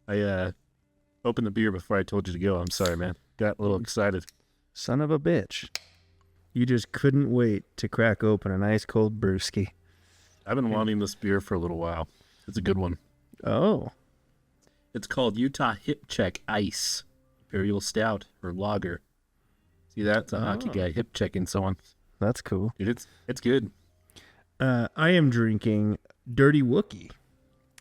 I opened the beer before I told you to go. I'm sorry, man. Got a little excited. Son of a bitch. You just couldn't wait to crack open a nice cold brewski. I've been wanting this beer for a little while. It's a good one. Oh. It's called Utah Hip Check Ice Imperial Stout or Lager. See that? It's a hockey guy hip checking someone. That's cool. Dude, it's good. I am drinking Dirty Wookie.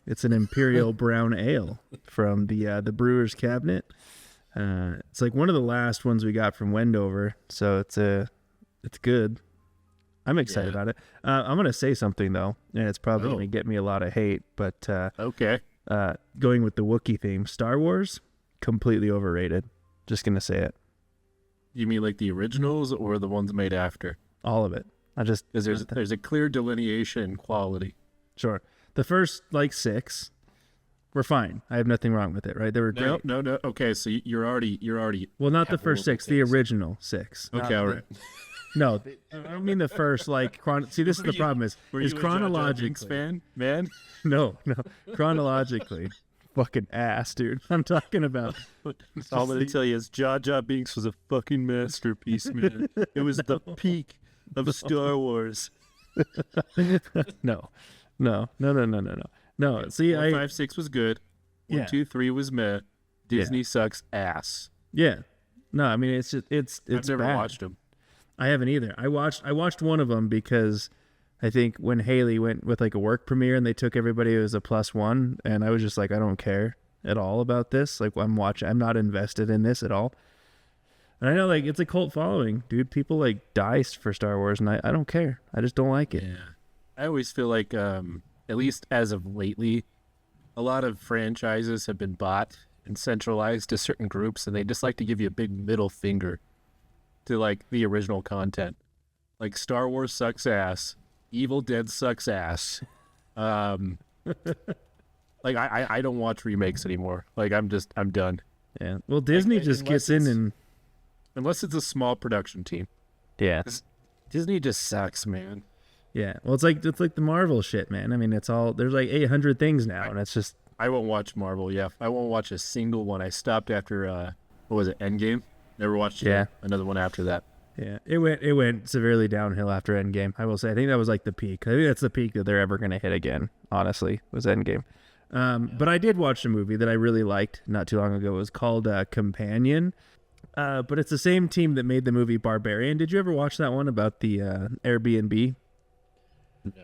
It's an Imperial Brown Ale from the Brewer's Cabinet. It's like one of the last ones we got from Wendover, so it's good. I'm excited about it. I'm going to say something, though, and it's probably going to get me a lot of hate, but okay. Going with the Wookiee theme, Star Wars, completely overrated. Just going to say it. You mean like the originals or the ones made after? All of it. Because there's a clear delineation in quality. Sure. The first, 6 were fine. I have nothing wrong with it, right? They were great. No. Okay, so you're already. Well, not the first 6, the original 6. Okay, all right. No, I don't mean the first, see, this is the problem is chronologically. Fan, man? No, chronologically. Fucking ass, dude. I'm talking about. All I'm going to tell you is Jar Jar Binks was a fucking masterpiece, man. It was the peak of Star Wars. No. See, 4, 5, 6 was good. 1, 2, 3 was meh. Disney sucks ass. Yeah. No, I mean it's I've never bad. watched them. I haven't either. I watched one of them because I think when Haley went with a work premiere and they took everybody as a +1, and I was just like, I don't care at all about this. I'm not invested in this at all. And I know it's a cult following, dude. People die for Star Wars, and I don't care. I just don't like it. Yeah. I always feel like, at least as of lately, a lot of franchises have been bought and centralized to certain groups, and they just like to give you a big middle finger to the original content. Star Wars sucks ass. Evil Dead sucks ass. I don't watch remakes anymore. I'm done. Yeah. Well, Disney just gets in and unless it's a small production team. Yeah. Disney just sucks, man. Yeah. Well, it's like the Marvel shit, man. I mean, it's all there's 800 things now, and it's just I won't watch Marvel. Yeah, I won't watch a single one. I stopped after what was it, Endgame? Never watched another one after that. Yeah, it went severely downhill after Endgame. I will say, I think that was the peak. I think that's the peak that they're ever going to hit again. Honestly, was Endgame. But I did watch a movie that I really liked not too long ago. It was called Companion. But it's the same team that made the movie Barbarian. Did you ever watch that one about the Airbnb? No.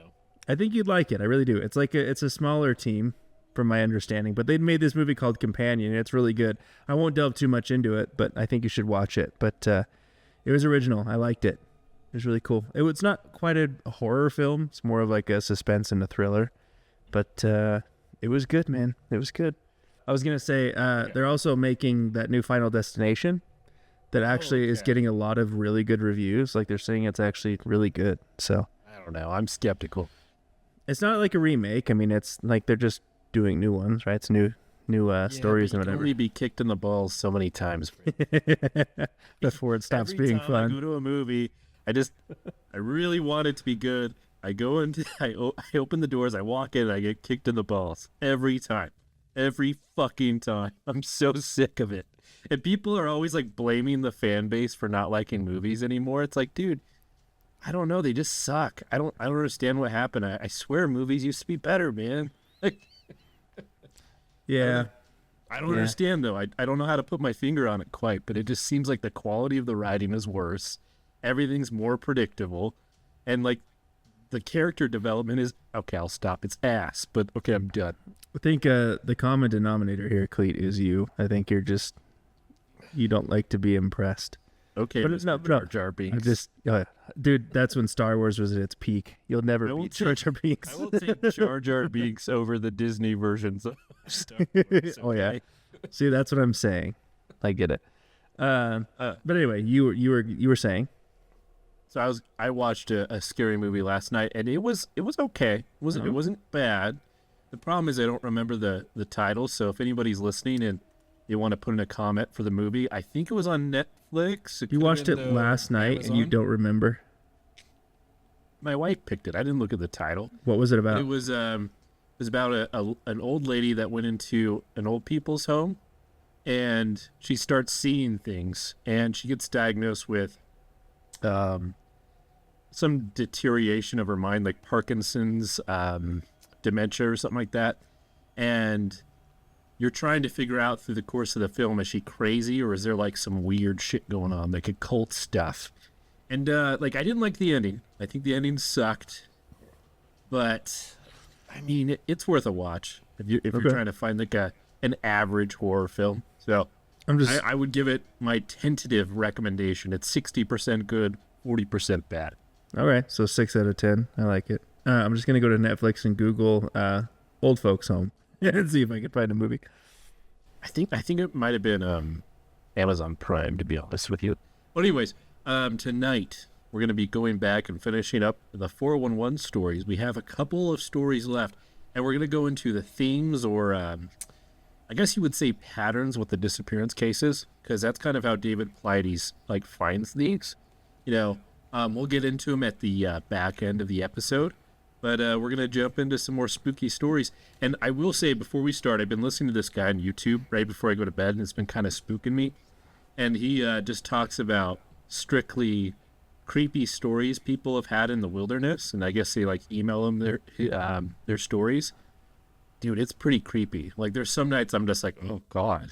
I think you'd like it. I really do. It's it's a smaller team, from my understanding, but they'd made this movie called Companion, and it's really good. I won't delve too much into it, but I think you should watch it. But it was original. I liked it. It was really cool. It's not quite a horror film. It's more of a suspense and a thriller. But it was good, man. It was good. I was going to say, they're also making that new Final Destination that actually is getting a lot of really good reviews. They're saying it's actually really good. So I don't know. I'm skeptical. It's not a remake. I mean, it's they're just doing new ones, right? It's new stories and whatever. You can only be kicked in the balls so many times before it stops Every being time fun. I go to a movie, I really want it to be good. I go into, I open the doors, I walk in, and I get kicked in the balls every time, every fucking time. I'm so sick of it. And people are always blaming the fan base for not liking movies anymore. It's dude, I don't know. They just suck. I don't understand what happened. I swear movies used to be better, man. Yeah. I don't understand, though. I don't know how to put my finger on it quite, but it just seems like the quality of the writing is worse. Everything's more predictable. And, the character development is... Okay, I'll stop. It's ass, but okay, I'm done. I think the common denominator here, Cleet, is you. I think you're just... You don't like to be impressed. Okay, but it's not Jar Jar Binks. Dude, that's when Star Wars was at its peak. You'll never beat Jar Jar Binks. I will take Jar Jar Binks over the Disney versions of Star Wars. Okay? Oh yeah, see, that's what I'm saying. I get it. But anyway, you were saying. So I watched a scary movie last night, and it was okay. It wasn't bad. The problem is I don't remember the title. So if anybody's listening and you want to put in a comment for the movie, I think it was on Netflix. You watched it last night Amazon. And you don't remember? My wife picked it. I didn't look at the title. What was it about? It was was about an old lady that went into an old people's home, and she starts seeing things, and she gets diagnosed with some deterioration of her mind, like Parkinson's, dementia or something like that. And you're trying to figure out through the course of the film, is she crazy or is there like some weird shit going on, like occult stuff? And like, I didn't like the ending. I think the ending sucked, but I mean, it's worth a watch if you're trying to find like an average horror film. So I would give it my tentative recommendation. It's 60% good, 40% bad. All right, so 6 out of 10. I like it. I'm just gonna go to Netflix and Google old folks home and see if I can find a movie. I think it might have been Amazon Prime, to be honest with you. But anyways, tonight we're going to be going back and finishing up the 411 stories. We have a couple of stories left, and we're going to go into the themes, or I guess you would say patterns with the disappearance cases, because that's kind of how David Pleiades like finds these. We'll get into them at the back end of the episode. But we're going to jump into some more spooky stories. And I will say, before we start, I've been listening to this guy on YouTube right before I go to bed, and it's been kind of spooking me. And he just talks about strictly creepy stories people have had in the wilderness. And I guess they, like, email them their stories. Dude, it's pretty creepy. Like, there's some nights I'm just like, oh, God.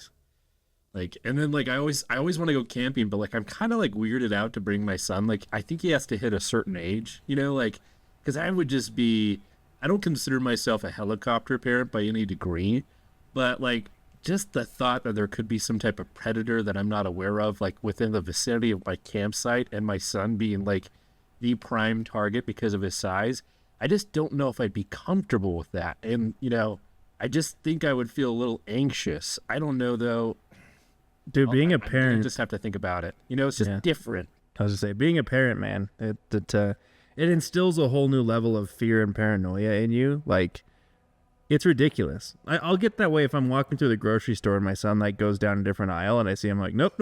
Like, and then, like, I always want to go camping, but, like, I'm kind of, like, weirded out to bring my son. Like, I think he has to hit a certain age, like... Because I would just be, I don't consider myself a helicopter parent by any degree, but like just the thought that there could be some type of predator that I'm not aware of, like within the vicinity of my campsite, and my son being like the prime target because of his size, I just don't know if I'd be comfortable with that. And, I just think I would feel a little anxious. I don't know though. Dude, being a parent, I just have to think about it. It's just different. I was just saying, being a parent, man, it instills a whole new level of fear and paranoia in you. Like, it's ridiculous. I'll get that way if I'm walking through the grocery store and my son like goes down a different aisle and I see him like, nope.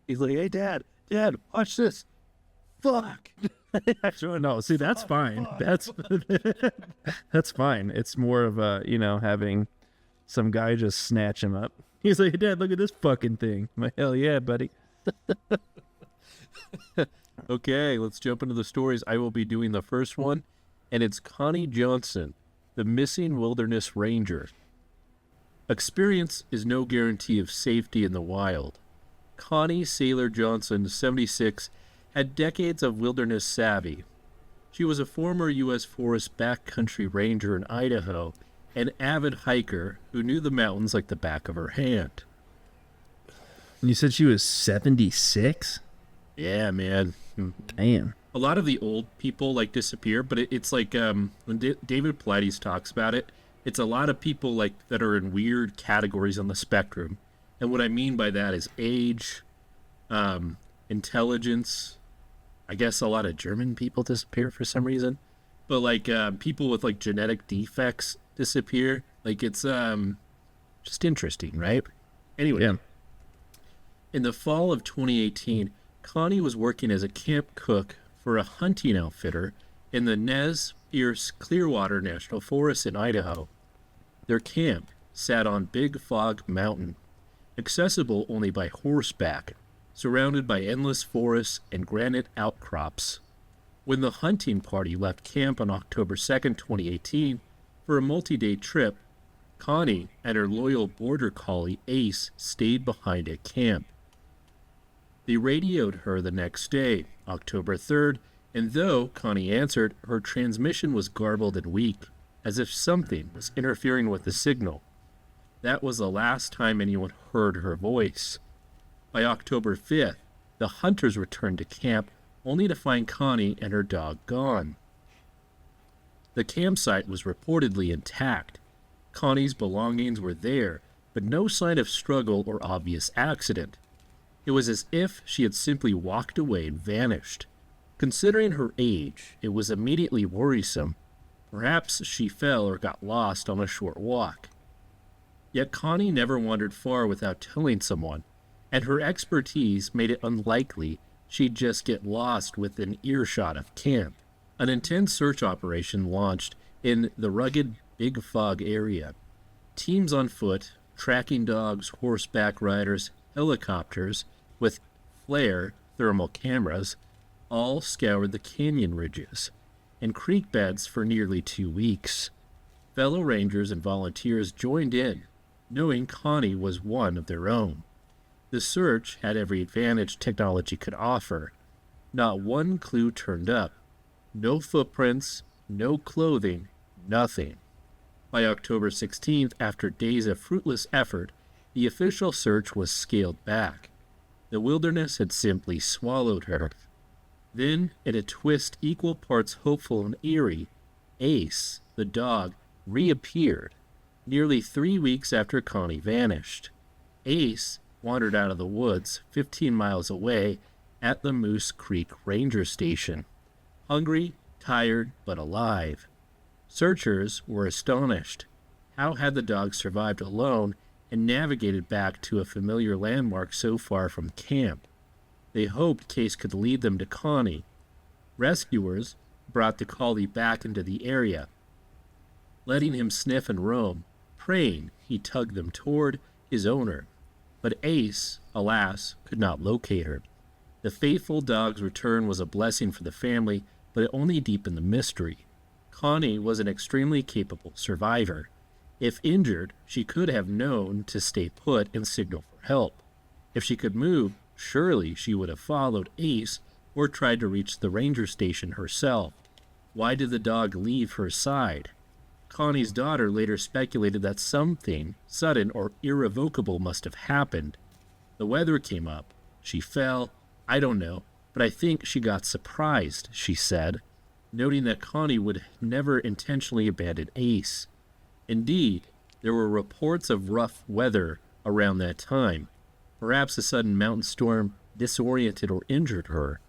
He's like, hey, Dad, watch this. Fuck. No, see, that's fine. That's fine. It's more of a, having some guy just snatch him up. He's like, hey, Dad, look at this fucking thing. I'm like, hell yeah, buddy. Okay, let's jump into the stories. I will be doing the first one, and it's Connie Johnson, the missing wilderness ranger. Experience is no guarantee of safety in the wild. Connie Sailor Johnson, 76, had decades of wilderness savvy. She was a former U.S. Forest backcountry ranger in Idaho, an avid hiker who knew the mountains like the back of her hand. And you said she was 76? Yeah, man. Damn. A lot of the old people like disappear, but it's like when David Pleiades talks about it, it's a lot of people like that are in weird categories on the spectrum. And what I mean by that is age, intelligence. I guess a lot of German people disappear for some reason, but like people with like genetic defects disappear. Like it's just interesting, right? Anyway, yeah. In the fall of 2018, Connie was working as a camp cook for a hunting outfitter in the Nez Perce Clearwater National Forest in Idaho. Their camp sat on Big Fog Mountain, accessible only by horseback, surrounded by endless forests and granite outcrops. When the hunting party left camp on October 2nd, 2018, for a multi-day trip, Connie and her loyal border collie Ace stayed behind at camp. They radioed her the next day, October 3rd, and though Connie answered, her transmission was garbled and weak, as if something was interfering with the signal. That was the last time anyone heard her voice. By October 5th, the hunters returned to camp, only to find Connie and her dog gone. The campsite was reportedly intact. Connie's belongings were there, but no sign of struggle or obvious accident. It was as if she had simply walked away and vanished. Considering her age, it was immediately worrisome. Perhaps she fell or got lost on a short walk. Yet Connie never wandered far without telling someone, and her expertise made it unlikely she'd just get lost within earshot of camp. An intense search operation launched in the rugged Big Fog area. Teams on foot, tracking dogs, horseback riders, helicopters with flare thermal cameras all scoured the canyon ridges and creek beds for nearly 2 weeks. Fellow rangers and volunteers joined in, knowing Connie was one of their own. The search had every advantage technology could offer. Not one clue turned up. No footprints, no clothing, nothing. By October 16th, after days of fruitless effort, the official search was scaled back. The wilderness had simply swallowed her. Then, in a twist equal parts hopeful and eerie, Ace, the dog, reappeared, nearly 3 weeks after Connie vanished. Ace wandered out of the woods 15 miles away at the Moose Creek Ranger Station, hungry, tired, but alive. Searchers were astonished. How had the dog survived alone and navigated back to a familiar landmark so far from camp? They hoped Case could lead them to Connie. Rescuers brought the collie back into the area, letting him sniff and roam, praying he tugged them toward his owner. But Ace, alas, could not locate her. The faithful dog's return was a blessing for the family, but it only deepened the mystery. Connie was an extremely capable survivor. If injured, she could have known to stay put and signal for help. If she could move, surely she would have followed Ace or tried to reach the ranger station herself. Why did the dog leave her side? Connie's daughter later speculated that something sudden or irrevocable must have happened. The weather came up. She fell. I don't know, but I think she got surprised, she said, noting that Connie would never intentionally abandon Ace. Indeed, there were reports of rough weather around that time. Perhaps a sudden mountain storm disoriented or injured her.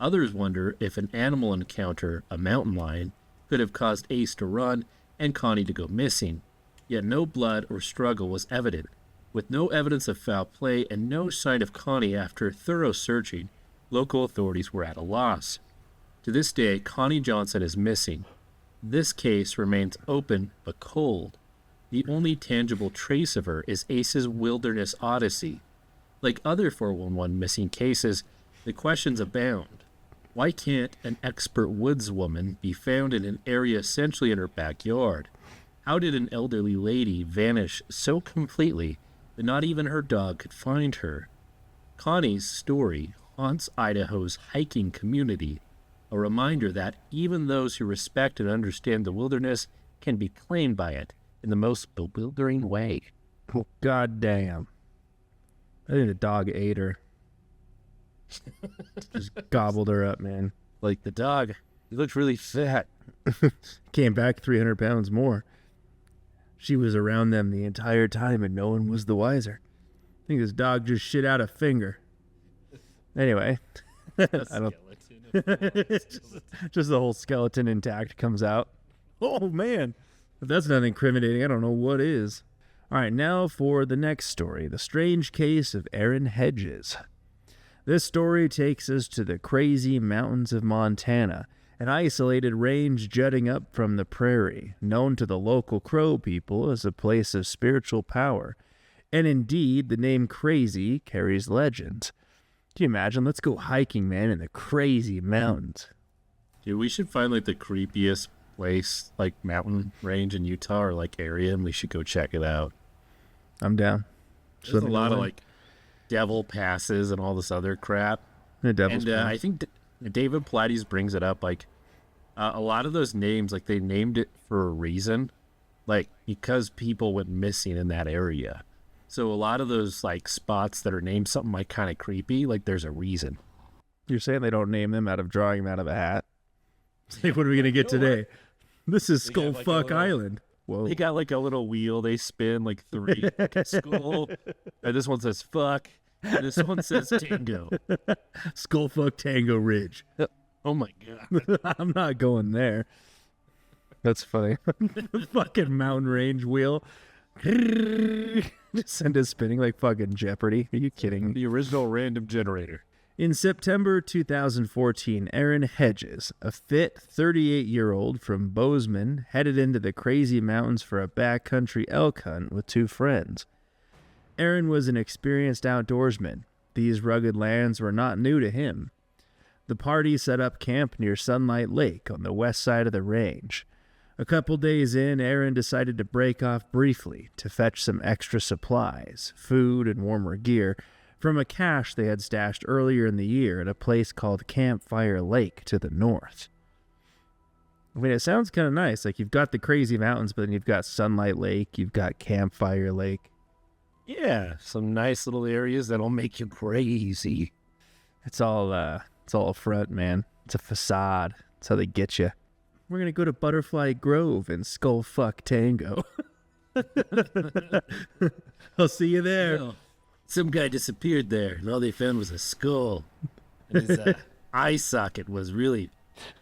Others wonder if an animal encounter, a mountain lion, could have caused Ace to run and Connie to go missing. Yet no blood or struggle was evident. With no evidence of foul play and no sign of Connie after thorough searching, local authorities were at a loss. To this day, Connie Johnson is missing. This case remains open but cold. The only tangible trace of her is Ace's Wilderness Odyssey. Like other 411 missing cases, the questions abound. Why can't an expert woodswoman be found in an area essentially in her backyard? How did an elderly lady vanish so completely that not even her dog could find her? Connie's story haunts Idaho's hiking community, a reminder that even those who respect and understand the wilderness can be claimed by it in the most bewildering way. God damn. I think the dog ate her. Just gobbled her up, man. Like the dog, he looked really fat. Came back 300 pounds more. She was around them the entire time and no one was the wiser. I think this dog just shit out a finger. Anyway. I don't. Just the whole skeleton intact comes out. Oh, man. If that's not incriminating, I don't know what is. All right, now for the next story, the strange case of Aaron Hedges. This story takes us to the crazy mountains of Montana, an isolated range jutting up from the prairie, known to the local Crow people as a place of spiritual power. And indeed, the name Crazy carries legend. Can you imagine? Let's go hiking, man, in the crazy mountains. Dude, we should find like the creepiest place, like mountain range in Utah or like area, and we should go check it out. I'm down. There's a lot of like devil passes and all this other crap. I think David Pilates brings it up. Like a lot of those names, like they named it for a reason, like because people went missing in that area. So a lot of those like spots that are named something like kind of creepy, like there's a reason. You're saying they don't name them out of drawing them out of a hat? Like, what are we going to get today? This is Skullfuck Island. Whoa. They got like a little wheel. They spin like 3 skull. And this one says fuck. And this one says tango. Skullfuck Tango Ridge. Oh my God. I'm not going there. That's funny. Fucking mountain range wheel. Just send it spinning like fucking Jeopardy. Are you kidding? The original random generator. In September 2014, Aaron Hedges, a fit 38-year-old from Bozeman, headed into the crazy mountains for a backcountry elk hunt with 2 friends. Aaron was an experienced outdoorsman. These rugged lands were not new to him. The party set up camp near Sunlight Lake on the west side of the range. A couple days in, Aaron decided to break off briefly to fetch some extra supplies, food and warmer gear, from a cache they had stashed earlier in the year at a place called Campfire Lake to the north. I mean, it sounds kind of nice. Like, you've got the crazy mountains, but then you've got Sunlight Lake, you've got Campfire Lake. Yeah, some nice little areas that'll make you crazy. It's all a front, man. It's a facade. That's how they get you. We're going to go to Butterfly Grove and skull fuck tango. I'll see you there. Well, some guy disappeared there, and all they found was a skull. And his eye socket was really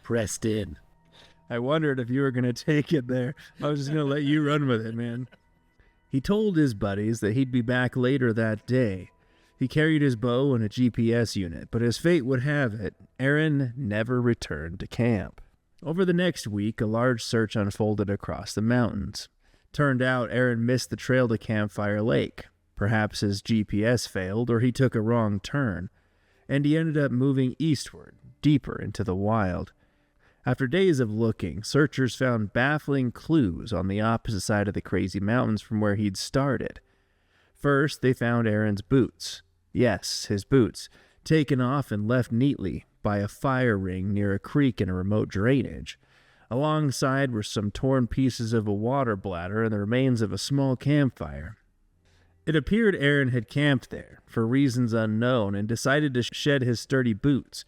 pressed in. I wondered if you were going to take it there. I was just going to let you run with it, man. He told his buddies that he'd be back later that day. He carried his bow and a GPS unit, but as fate would have it, Aaron never returned to camp. Over the next week, a large search unfolded across the mountains. Turned out Aaron missed the trail to Campfire Lake. Perhaps his GPS failed, or he took a wrong turn, and he ended up moving eastward, deeper into the wild. After days of looking, searchers found baffling clues on the opposite side of the crazy mountains from where he'd started. First, they found Aaron's boots. Yes, his boots, taken off and left neatly by a fire ring near a creek in a remote drainage. Alongside were some torn pieces of a water bladder and the remains of a small campfire. It appeared Aaron had camped there, for reasons unknown, and decided to shed his sturdy boots.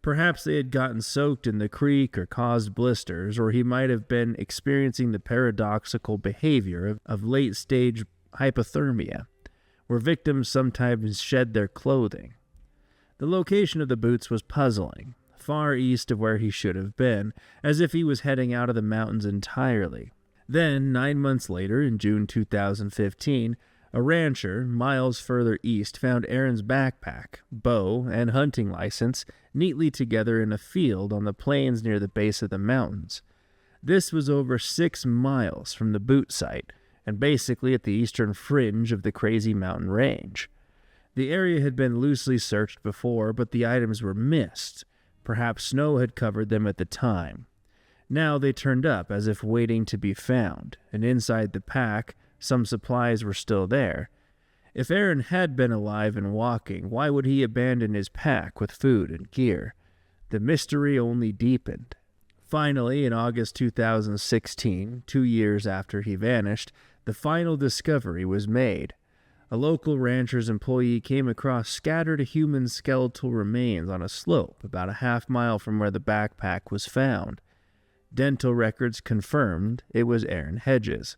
Perhaps they had gotten soaked in the creek or caused blisters, or he might have been experiencing the paradoxical behavior of late-stage hypothermia, where victims sometimes shed their clothing. The location of the boots was puzzling, far east of where he should have been, as if he was heading out of the mountains entirely. Then, 9 months later, in June 2015, a rancher, miles further east, found Aaron's backpack, bow, and hunting license neatly together in a field on the plains near the base of the mountains. This was over 6 miles from the boot site, and basically at the eastern fringe of the crazy mountain range. The area had been loosely searched before, but the items were missed. Perhaps snow had covered them at the time. Now they turned up as if waiting to be found, and inside the pack, some supplies were still there. If Aaron had been alive and walking, why would he abandon his pack with food and gear? The mystery only deepened. Finally, in August 2016, 2 years after he vanished, the final discovery was made. A local rancher's employee came across scattered human skeletal remains on a slope about a half-mile from where the backpack was found. Dental records confirmed it was Aaron Hedges.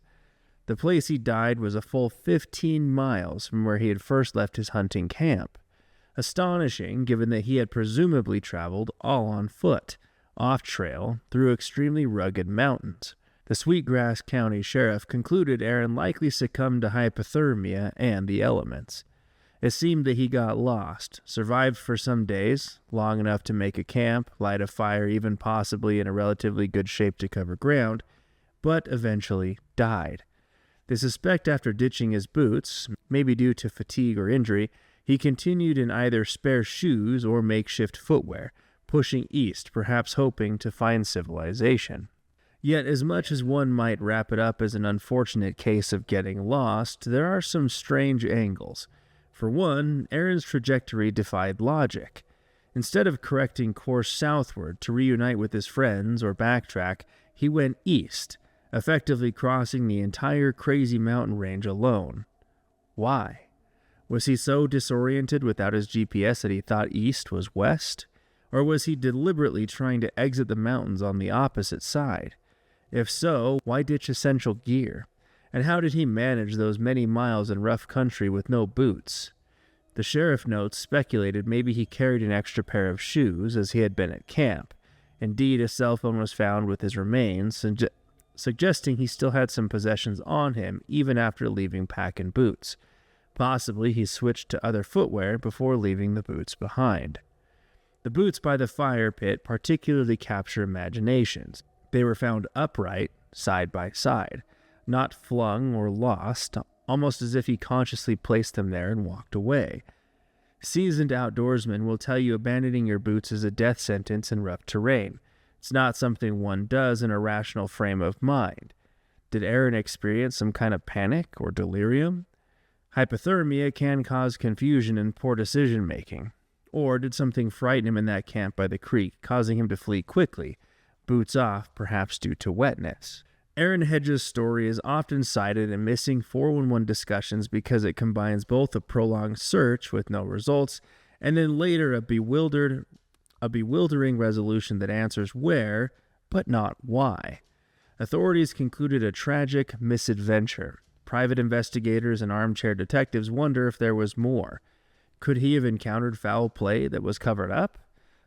The place he died was a full 15 miles from where he had first left his hunting camp. Astonishing, given that he had presumably traveled all on foot, off-trail, through extremely rugged mountains. The Sweetgrass County Sheriff concluded Aaron likely succumbed to hypothermia and the elements. It seemed that he got lost, survived for some days, long enough to make a camp, light a fire, even possibly in a relatively good shape to cover ground, but eventually died. They suspect after ditching his boots, maybe due to fatigue or injury, he continued in either spare shoes or makeshift footwear, pushing east, perhaps hoping to find civilization. Yet, as much as one might wrap it up as an unfortunate case of getting lost, there are some strange angles. For one, Aaron's trajectory defied logic. Instead of correcting course southward to reunite with his friends or backtrack, he went east, effectively crossing the entire crazy mountain range alone. Why? Was he so disoriented without his GPS that he thought east was west? Or was he deliberately trying to exit the mountains on the opposite side? If so, why ditch essential gear? And how did he manage those many miles in rough country with no boots? The sheriff notes speculated maybe he carried an extra pair of shoes as he had been at camp. Indeed, a cell phone was found with his remains, suggesting he still had some possessions on him even after leaving pack and boots. Possibly he switched to other footwear before leaving the boots behind. The boots by the fire pit particularly capture imaginations. They were found upright, side by side, not flung or lost, almost as if he consciously placed them there and walked away. Seasoned outdoorsmen will tell you abandoning your boots is a death sentence in rough terrain. It's not something one does in a rational frame of mind. Did Aaron experience some kind of panic or delirium? Hypothermia can cause confusion and poor decision-making. Or did something frighten him in that camp by the creek, causing him to flee quickly, boots off, perhaps due to wetness? Aaron Hedges' story is often cited in missing 411 discussions because it combines both a prolonged search with no results and then later a bewildering resolution that answers where, but not why. Authorities concluded a tragic misadventure. Private investigators and armchair detectives wonder if there was more. Could he have encountered foul play that was covered up?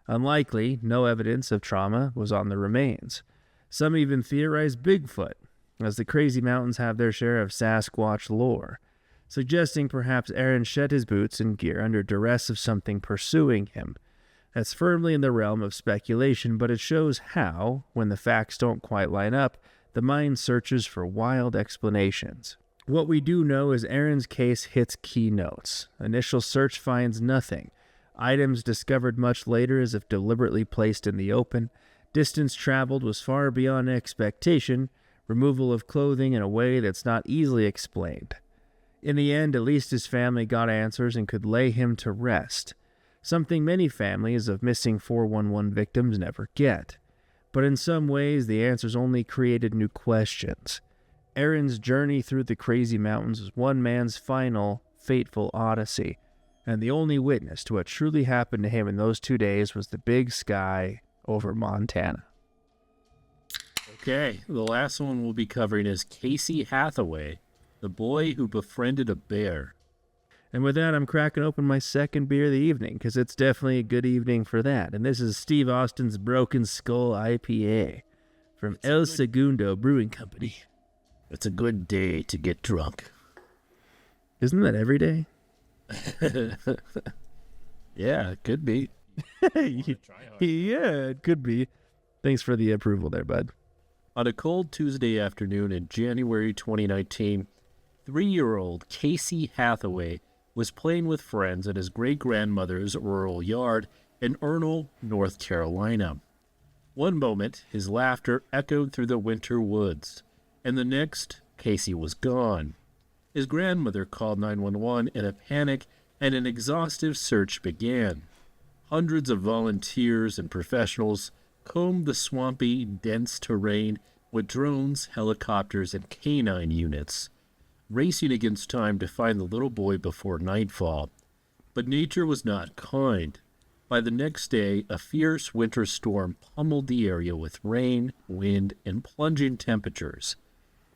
Unlikely, no evidence of trauma was on the remains. Some even theorize Bigfoot, as the crazy mountains have their share of Sasquatch lore, suggesting perhaps Aaron shed his boots and gear under duress of something pursuing him. That's firmly in the realm of speculation, but it shows how, when the facts don't quite line up, the mind searches for wild explanations. What we do know is Aaron's case hits key notes. Initial search finds nothing. Items discovered much later as if deliberately placed in the open. Distance traveled was far beyond expectation. Removal of clothing in a way that's not easily explained. In the end, at least his family got answers and could lay him to rest. Something many families of missing 411 victims never get. But in some ways, the answers only created new questions. Aaron's journey through the crazy mountains was one man's final, fateful odyssey, and the only witness to what truly happened to him in those 2 days was the big sky over Montana. Okay, the last one we'll be covering is Casey Hathaway, the boy who befriended a bear. And with that, I'm cracking open my second beer of the evening, because it's definitely a good evening for that. And this is Steve Austin's Broken Skull IPA from El Segundo Brewing Company. It's a good day to get drunk. Isn't that every day? Yeah, it could be. Yeah, it could be. Thanks for the approval there, bud. On a cold Tuesday afternoon in January 2019, 3-year-old Casey Hathaway was playing with friends at his great-grandmother's rural yard in Ernle, North Carolina. One moment, his laughter echoed through the winter woods, and the next, Casey was gone. His grandmother called 911 in a panic, and an exhaustive search began. Hundreds of volunteers and professionals combed the swampy, dense terrain with drones, helicopters, and canine units, racing against time to find the little boy before nightfall. But nature was not kind. By the next day, a fierce winter storm pummeled the area with rain, wind, and plunging temperatures.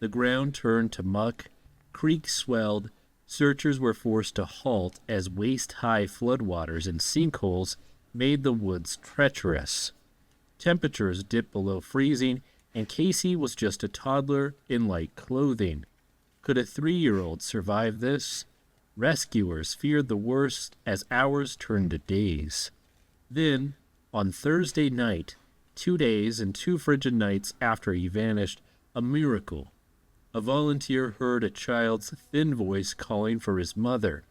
The ground turned to muck, creeks swelled, searchers were forced to halt as waist-high floodwaters and sinkholes made the woods treacherous. Temperatures dipped below freezing, and Casey was just a toddler in light clothing. Could a 3-year-old survive this? Rescuers feared the worst as hours turned to days. Then, on Thursday night, 2 days and 2 frigid nights after he vanished, a miracle. A volunteer heard a child's thin voice calling for his mother.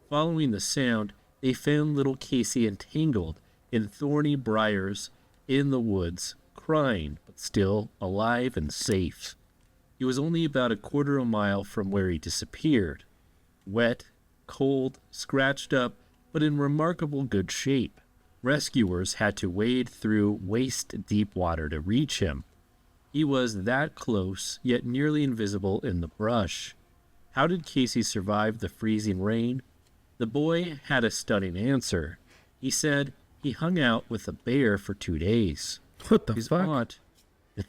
Following the sound, they found little Casey entangled in thorny briars in the woods, crying, but still alive and safe. He was only about a quarter of a mile from where he disappeared. Wet, cold, scratched up, but in remarkable good shape. Rescuers had to wade through waist-deep water to reach him. He was that close, yet nearly invisible in the brush. How did Casey survive the freezing rain? The boy had a stunning answer. He said he hung out with a bear for 2 days. What the His fuck? aunt,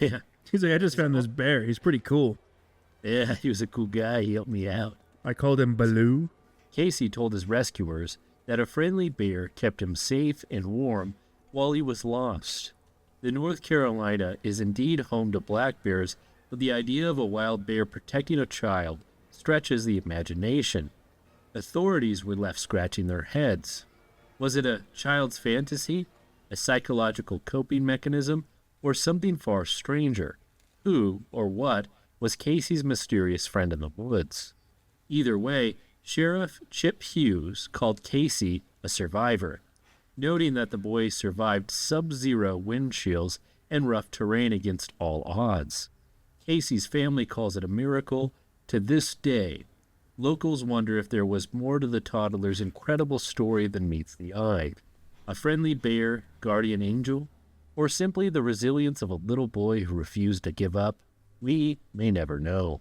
yeah, He's like, I just found this bear. He's pretty cool. yeah, he was a cool guy. He helped me out. I called him Baloo. Casey told his rescuers that a friendly bear kept him safe and warm while he was lost. The North Carolina is indeed home to black bears, but the idea of a wild bear protecting a child stretches the imagination. Authorities were left scratching their heads. Was it a child's fantasy, a psychological coping mechanism, or something far stranger? Who, or what, was Casey's mysterious friend in the woods? Either way, Sheriff Chip Hughes called Casey a survivor, noting that the boy survived sub-zero wind chills and rough terrain against all odds. Casey's family calls it a miracle. To this day, locals wonder if there was more to the toddler's incredible story than meets the eye. A friendly bear, guardian angel, or simply the resilience of a little boy who refused to give up. We may never know.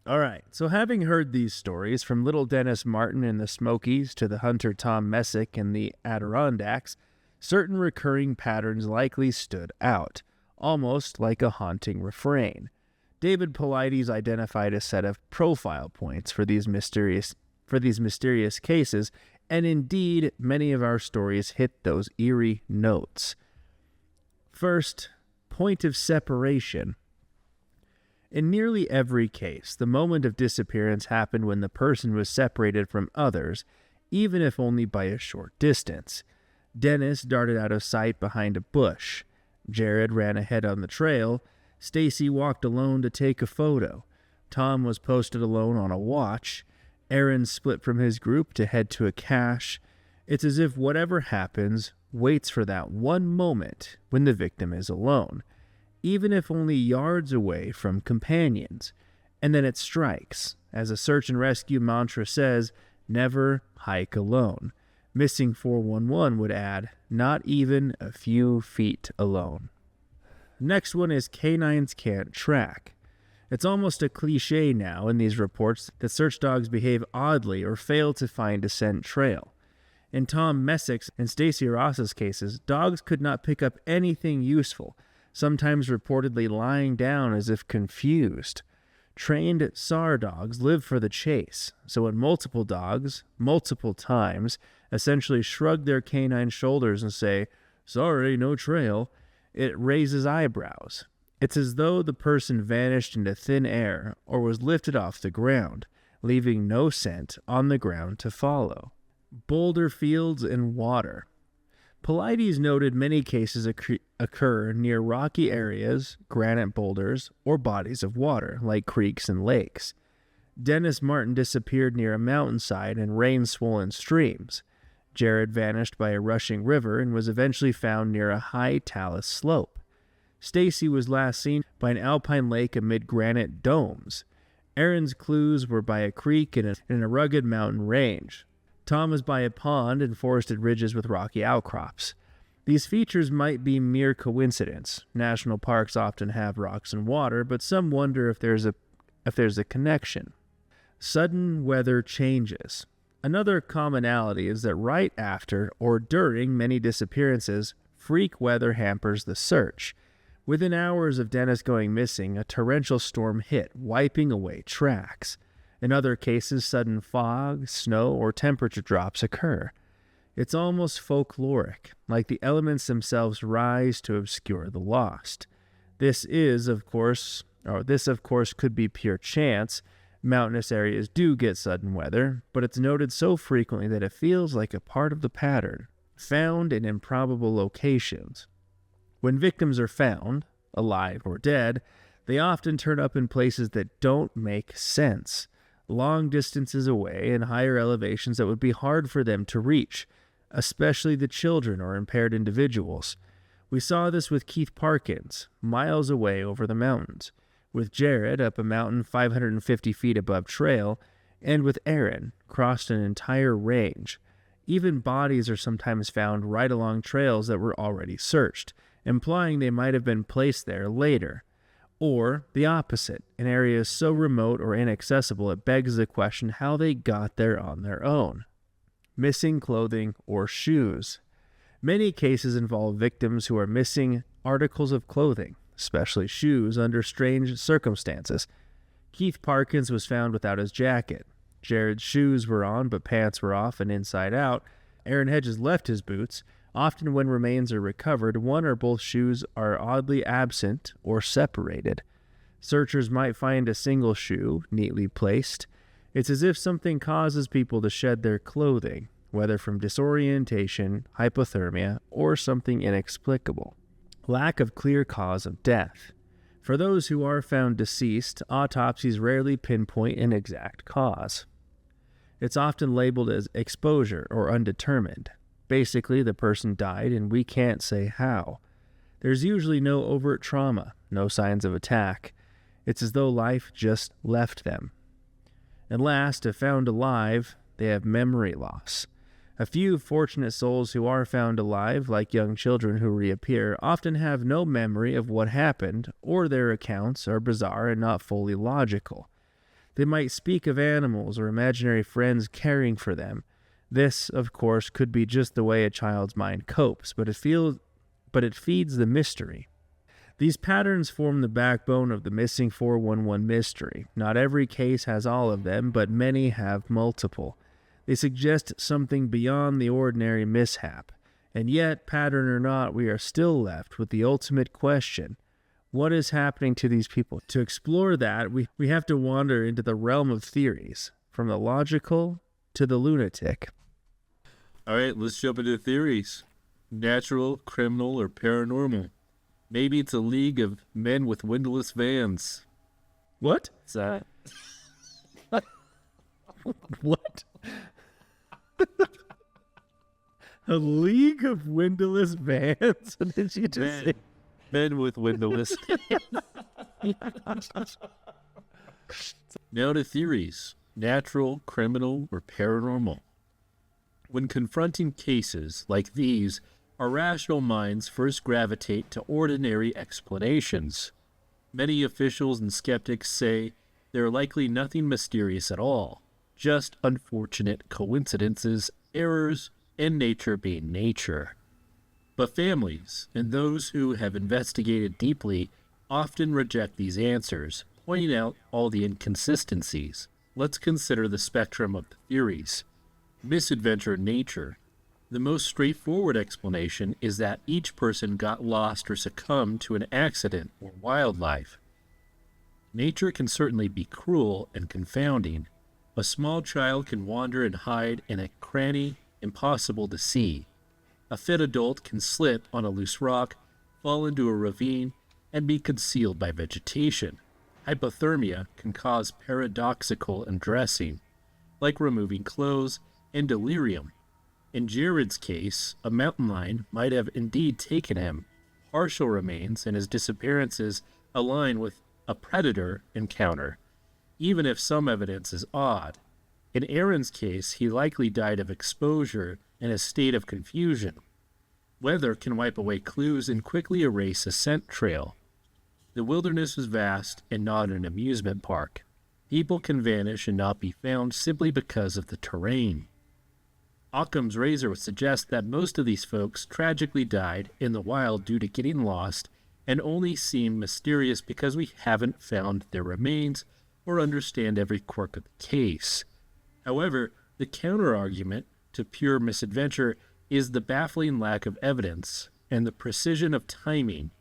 All right, so having heard these stories from little Dennis Martin in the Smokies to the hunter Tom Messick in the Adirondacks, certain recurring patterns likely stood out, almost like a haunting refrain. David Paulides identified a set of profile points for these mysterious cases, and indeed, many of our stories hit those eerie notes. First, point of separation. In nearly every case, the moment of disappearance happened when the person was separated from others, even if only by a short distance. Dennis darted out of sight behind a bush. Jared ran ahead on the trail. Stacy walked alone to take a photo. Tom was posted alone on a watch. Aaron split from his group to head to a cache. It's as if whatever happens waits for that one moment when the victim is alone, even if only yards away from companions. And then it strikes. As a search and rescue mantra says, never hike alone. Missing 411 would add, not even a few feet alone. Next one is canines can't track. It's almost a cliche now in these reports that search dogs behave oddly or fail to find a scent trail. In Tom Messick's and Stacy Ross's cases, dogs could not pick up anything useful, sometimes reportedly lying down as if confused. Trained SAR dogs live for the chase, so when multiple dogs, multiple times, essentially shrug their canine shoulders and say, "Sorry, no trail," it raises eyebrows. It's as though the person vanished into thin air or was lifted off the ground, leaving no scent on the ground to follow. Boulder fields and water. Paulides noted many cases occur near rocky areas, granite boulders, or bodies of water, like creeks and lakes. Dennis Martin disappeared near a mountainside and rain-swollen streams. Jared vanished by a rushing river and was eventually found near a high talus slope. Stacy was last seen by an alpine lake amid granite domes. Aaron's clues were by a creek in a rugged mountain range. Tom was by a pond and forested ridges with rocky outcrops. These features might be mere coincidence. National parks often have rocks and water, but some wonder if there's a connection. Sudden weather changes. Another commonality is that right after or during many disappearances, freak weather hampers the search. Within hours of Dennis going missing, a torrential storm hit, wiping away tracks. In other cases, sudden fog, snow, or temperature drops occur. It's almost folkloric, like the elements themselves rise to obscure the lost. This, of course, could be pure chance. Mountainous areas do get sudden weather, but it's noted so frequently that it feels like a part of the pattern, found in improbable locations. When victims are found, alive or dead, they often turn up in places that don't make sense. Long distances away and higher elevations that would be hard for them to reach, especially the children or impaired individuals. We saw this with Keith Parkins, miles away over the mountains, with Jared up a mountain 550 feet above trail, and with Aaron, crossed an entire range. Even bodies are sometimes found right along trails that were already searched, implying they might have been placed there later. Or the opposite, an area so remote or inaccessible it begs the question how they got there on their own. Missing clothing or shoes. Many cases involve victims who are missing articles of clothing, especially shoes, under strange circumstances. Keith Parkins was found without his jacket. Jared's shoes were on, but pants were off and inside out. Aaron Hedges left his boots. Often when remains are recovered, one or both shoes are oddly absent or separated. Searchers might find a single shoe, neatly placed. It's as if something causes people to shed their clothing, whether from disorientation, hypothermia, or something inexplicable. Lack of clear cause of death. For those who are found deceased, autopsies rarely pinpoint an exact cause. It's often labeled as exposure or undetermined. Basically, the person died and we can't say how. There's usually no overt trauma, no signs of attack. It's as though life just left them. And last, if found alive, they have memory loss. A few fortunate souls who are found alive, like young children who reappear, often have no memory of what happened, or their accounts are bizarre and not fully logical. They might speak of animals or imaginary friends caring for them. This, of course, could be just the way a child's mind copes, but it feeds the mystery. These patterns form the backbone of the missing 411 mystery. Not every case has all of them, but many have multiple. They suggest something beyond the ordinary mishap. And yet, pattern or not, we are still left with the ultimate question. What is happening to these people? To explore that, we have to wander into the realm of theories, from the logical to the lunatic. All right, let's jump into theories. Natural, criminal, or paranormal. Maybe it's a league of men with windowless vans. What? What's that? What? A league of windowless vans? What did you just say? Men with windowless. Now to theories. Natural, criminal, or paranormal. When confronting cases like these, our rational minds first gravitate to ordinary explanations. Many officials and skeptics say there are likely nothing mysterious at all, just unfortunate coincidences, errors, and nature being nature. But families, and those who have investigated deeply, often reject these answers, pointing out all the inconsistencies. Let's consider the spectrum of the theories. Misadventure nature. The most straightforward explanation is that each person got lost or succumbed to an accident or wildlife. Nature can certainly be cruel and confounding. A small child can wander and hide in a cranny impossible to see. A fit adult can slip on a loose rock, fall into a ravine, and be concealed by vegetation. Hypothermia can cause paradoxical undressing, like removing clothes, and delirium. In Jared's case, a mountain lion might have indeed taken him. Partial remains and his disappearances align with a predator encounter, even if some evidence is odd. In Aaron's case, he likely died of exposure in a state of confusion. Weather can wipe away clues and quickly erase a scent trail. The wilderness is vast and not an amusement park. People can vanish and not be found simply because of the terrain. Occam's razor would suggest that most of these folks tragically died in the wild due to getting lost and only seem mysterious because we haven't found their remains or understand every quirk of the case. However, the counter-argument to pure misadventure is the baffling lack of evidence and the precision of timing.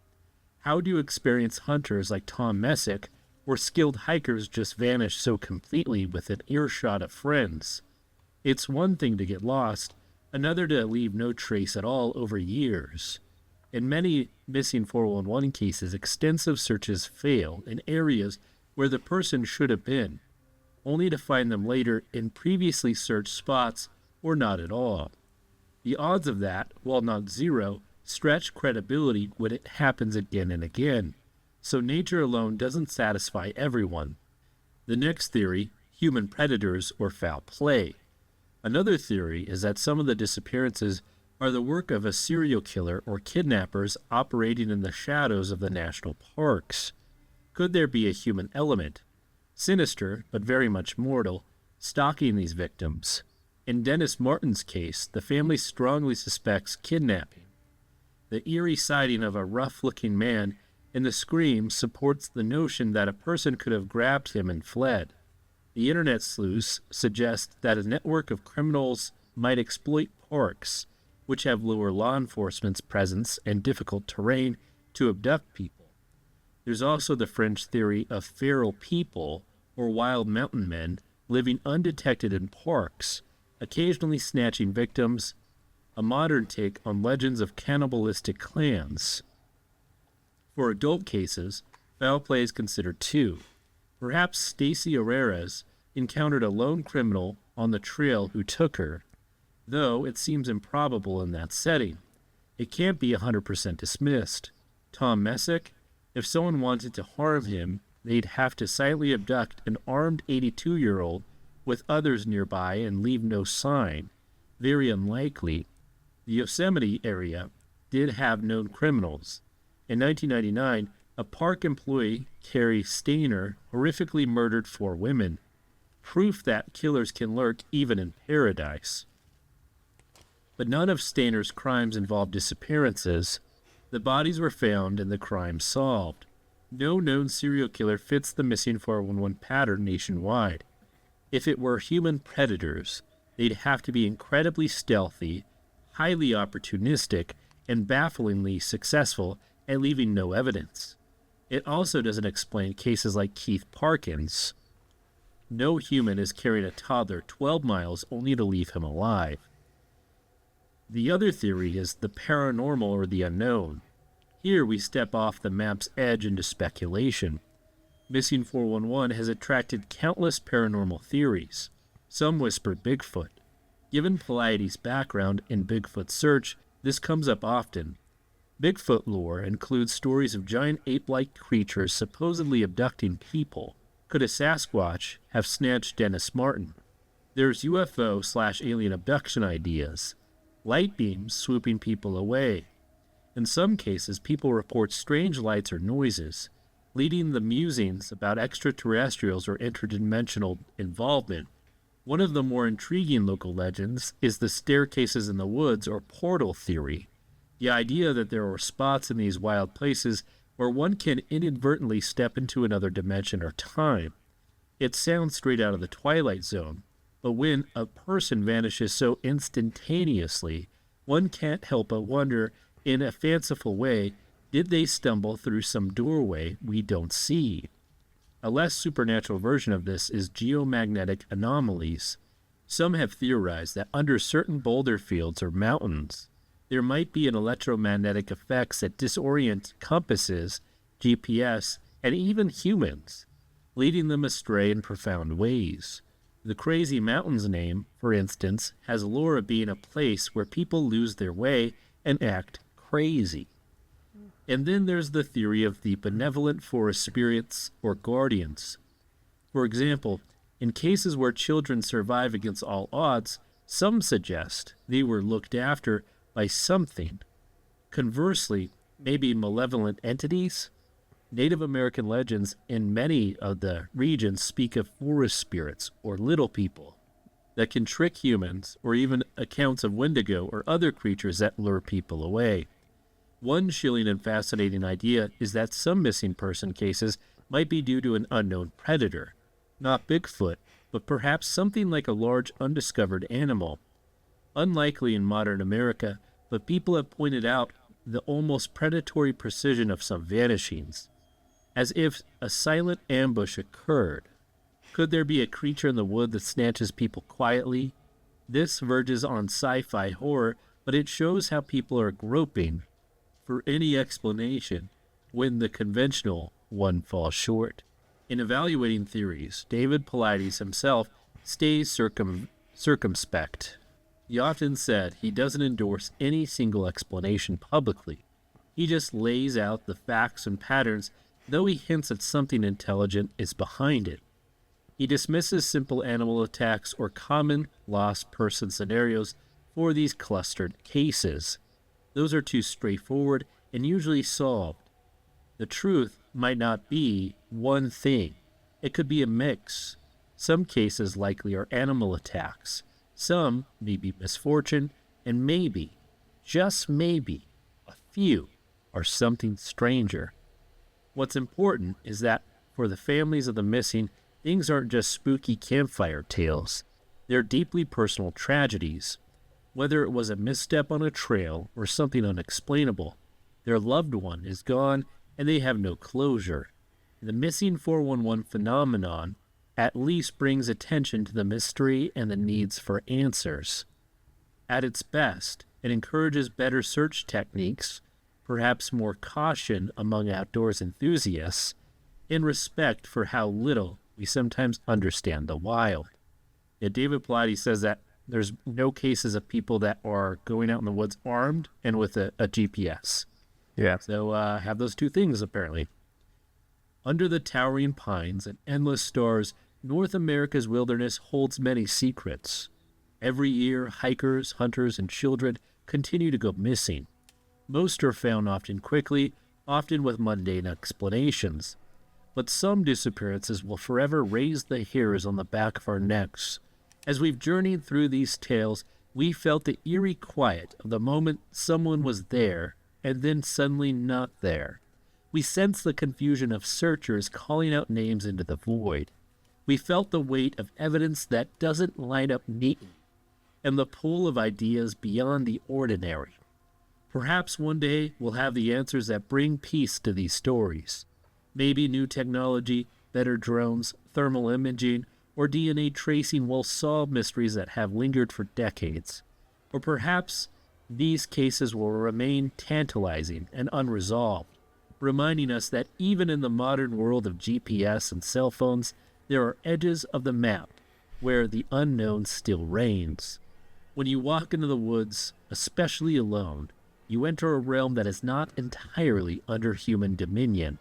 How do experienced hunters like Tom Messick or skilled hikers just vanish so completely within earshot of friends? It's one thing to get lost, another to leave no trace at all over years. In many missing 411 cases, extensive searches fail in areas where the person should have been, only to find them later in previously searched spots or not at all. The odds of that, while not zero, stretch credibility when it happens again and again, so nature alone doesn't satisfy everyone. The next theory, human predators or foul play. Another theory is that some of the disappearances are the work of a serial killer or kidnappers operating in the shadows of the national parks. Could there be a human element, sinister but very much mortal, stalking these victims? In Dennis Martin's case, the family strongly suspects kidnapping. The eerie sighting of a rough-looking man in the scream supports the notion that a person could have grabbed him and fled. The internet sleuths suggest that a network of criminals might exploit parks, which have lower law enforcement's presence and difficult terrain, to abduct people. There's also the fringe theory of feral people, or wild mountain men, living undetected in parks, occasionally snatching victims, a modern take on legends of cannibalistic clans. For adult cases, foul play is considered too. Perhaps Stacy Herrera's encountered a lone criminal on the trail who took her, though it seems improbable in that setting. It can't be 100% dismissed. Tom Messick? If someone wanted to harm him, they'd have to silently abduct an armed 82-year-old with others nearby and leave no sign. Very unlikely. The Yosemite area did have known criminals. In 1999, a park employee, Carrie Stainer, horrifically murdered 4 women. Proof that killers can lurk even in paradise. But none of Stainer's crimes involved disappearances. The bodies were found and the crime solved. No known serial killer fits the missing 411 pattern nationwide. If it were human predators, they'd have to be incredibly stealthy, highly opportunistic, and bafflingly successful at leaving no evidence. It also doesn't explain cases like Keith Parkins. No human is carrying a toddler 12 miles only to leave him alive. The other theory is the paranormal or the unknown. Here we step off the map's edge into speculation. Missing 411 has attracted countless paranormal theories. Some whisper Bigfoot. Given Pilates' background in Bigfoot search, this comes up often. Bigfoot lore includes stories of giant ape-like creatures supposedly abducting people. Could a Sasquatch have snatched Dennis Martin? There's UFO/alien abduction ideas. Light beams swooping people away. In some cases, people report strange lights or noises, leading the musings about extraterrestrials or interdimensional involvement. One of the more intriguing local legends is the staircases in the woods or portal theory. The idea that there are spots in these wild places where one can inadvertently step into another dimension or time. It sounds straight out of the Twilight Zone, but when a person vanishes so instantaneously, one can't help but wonder, in a fanciful way, did they stumble through some doorway we don't see? A less supernatural version of this is geomagnetic anomalies. Some have theorized that under certain boulder fields or mountains, there might be an electromagnetic effects that disorient compasses, GPS, and even humans, leading them astray in profound ways. The Crazy Mountains name, for instance, has lore of being a place where people lose their way and act crazy. And then there's the theory of the benevolent forest spirits or guardians. For example, in cases where children survive against all odds, some suggest they were looked after by something. Conversely, maybe malevolent entities? Native American legends in many of the regions speak of forest spirits or little people that can trick humans, or even accounts of Wendigo or other creatures that lure people away. One chilling and fascinating idea is that some missing person cases might be due to an unknown predator, not Bigfoot, but perhaps something like a large undiscovered animal. Unlikely in modern America, but people have pointed out the almost predatory precision of some vanishings, as if a silent ambush occurred. Could there be a creature in the wood that snatches people quietly? This verges on sci-fi horror, but it shows how people are groping for any explanation when the conventional one falls short. In evaluating theories, David Pilates himself stays circumspect. He often said he doesn't endorse any single explanation publicly. He just lays out the facts and patterns, though he hints that something intelligent is behind it. He dismisses simple animal attacks or common lost person scenarios for these clustered cases. Those are too straightforward and usually solved. The truth might not be one thing. It could be a mix. Some cases likely are animal attacks. Some may be misfortune, and maybe, just maybe, a few are something stranger. What's important is that for the families of the missing, things aren't just spooky campfire tales. They're deeply personal tragedies. Whether it was a misstep on a trail or something unexplainable, their loved one is gone and they have no closure. The missing 411 phenomenon at least brings attention to the mystery and the needs for answers. At its best, it encourages better search techniques, perhaps more caution among outdoors enthusiasts, in respect for how little we sometimes understand the wild. Yet David Plotty says that there's no cases of people that are going out in the woods armed and with a GPS. Yeah. So have those two things, apparently. Under the towering pines and endless stars, North America's wilderness holds many secrets. Every year, hikers, hunters, and children continue to go missing. Most are found often quickly, often with mundane explanations. But some disappearances will forever raise the hairs on the back of our necks. As we've journeyed through these tales, we felt the eerie quiet of the moment someone was there and then suddenly not there. We sensed the confusion of searchers calling out names into the void. We felt the weight of evidence that doesn't line up neatly, and the pull of ideas beyond the ordinary. Perhaps one day we'll have the answers that bring peace to these stories. Maybe new technology, better drones, thermal imaging, or DNA tracing will solve mysteries that have lingered for decades. Or perhaps these cases will remain tantalizing and unresolved, reminding us that even in the modern world of GPS and cell phones, there are edges of the map where the unknown still reigns. When you walk into the woods, especially alone, you enter a realm that is not entirely under human dominion.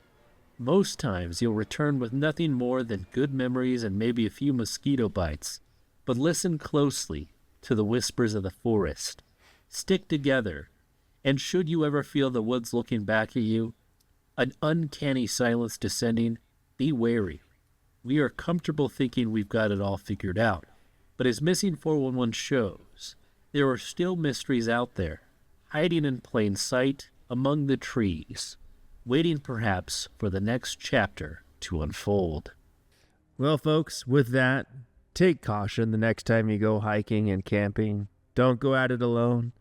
Most times you'll return with nothing more than good memories and maybe a few mosquito bites. But listen closely to the whispers of the forest. Stick together, and should you ever feel the woods looking back at you, an uncanny silence descending, be wary. We are comfortable thinking we've got it all figured out, but as Missing 411 shows, there are still mysteries out there, hiding in plain sight among the trees, waiting perhaps for the next chapter to unfold. Well, folks, with that, take caution the next time you go hiking and camping. Don't go at it alone.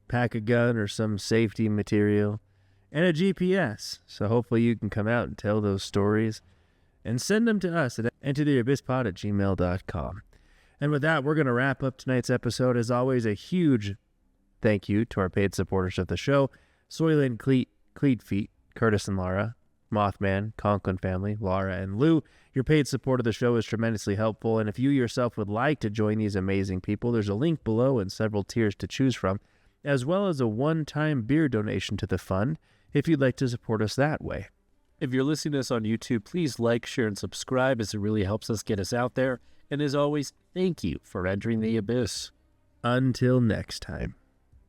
Pack a gun or some safety material and a GPS, so hopefully you can come out and tell those stories and send them to us at entertheabysspod@gmail.com. And with that, we're going to wrap up tonight's episode. As always, a huge thank you to our paid supporters of the show: Soylent Cleat Feet, Curtis and Laura, Mothman, Conklin Family, Laura and Lou. Your paid support of the show is tremendously helpful, and if you yourself would like to join these amazing people, there's a link below and several tiers to choose from, as well as a one-time beer donation to the fund if you'd like to support us that way. If you're listening to us on YouTube, please like, share, and subscribe, as it really helps us get us out there. And as always, thank you for entering the abyss. Until next time.